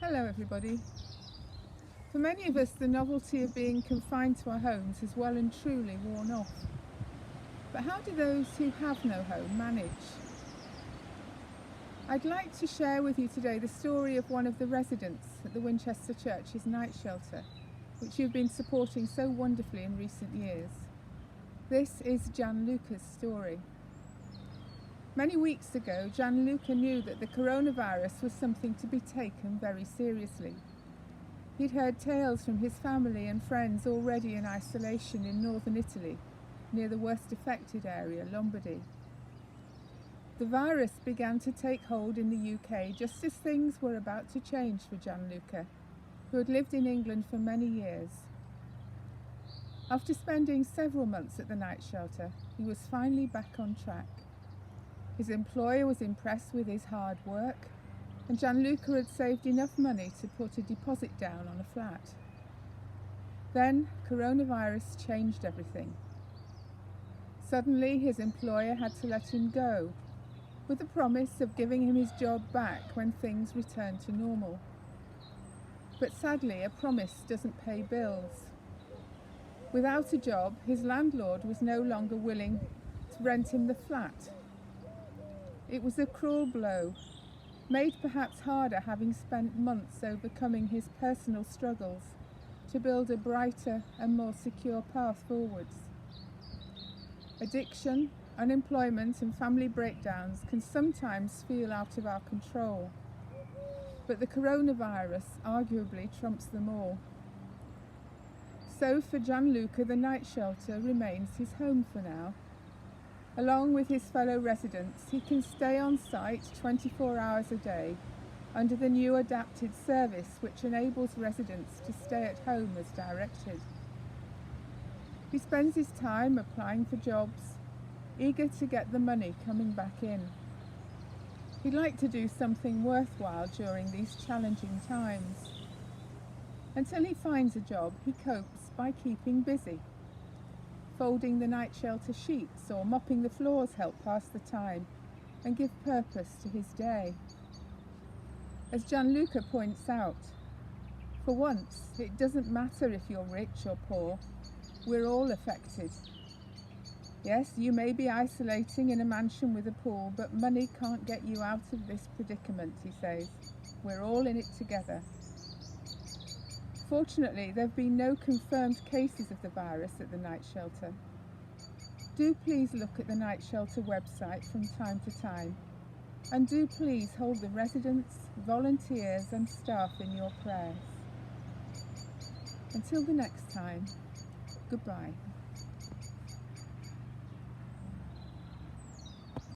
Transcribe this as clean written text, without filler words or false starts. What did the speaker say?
Hello everybody. For many of us, the novelty of being confined to our homes has well and truly worn off. But how do those who have no home manage? I'd like to share with you today the story of one of the residents at the Winchester Church's night shelter, which you've been supporting so wonderfully in recent years. This is Gianluca's story. Many weeks ago, Gianluca knew that the coronavirus was something to be taken very seriously. He'd heard tales from his family and friends already in isolation in northern Italy, near the worst affected area, Lombardy. The virus began to take hold in the UK just as things were about to change for Gianluca, who had lived in England for many years. After spending several months at the night shelter, he was finally back on track. His employer was impressed with his hard work, and Gianluca had saved enough money to put a deposit down on a flat. Then coronavirus changed everything. Suddenly his employer had to let him go, with the promise of giving him his job back when things returned to normal. But sadly, a promise doesn't pay bills. Without a job, his landlord was no longer willing to rent him the flat. It was a cruel blow, made perhaps harder having spent months overcoming his personal struggles to build a brighter and more secure path forwards. Addiction, unemployment and family breakdowns can sometimes feel out of our control, but the coronavirus arguably trumps them all. So for Gianluca, the night shelter remains his home for now. Along with his fellow residents, he can stay on site 24 hours a day under the new adapted service which enables residents to stay at home as directed. He spends his time applying for jobs, eager to get the money coming back in. He'd like to do something worthwhile during these challenging times. Until he finds a job, he copes by keeping busy. Folding the night shelter sheets or mopping the floors help pass the time and give purpose to his day. As Gianluca points out, for once, it doesn't matter if you're rich or poor, we're all affected. Yes, you may be isolating in a mansion with a pool, but money can't get you out of this predicament, he says. We're all in it together. Fortunately, there have been no confirmed cases of the virus at the night shelter. Do please look at the night shelter website from time to time, and do please hold the residents, volunteers and staff in your prayers. Until the next time, goodbye.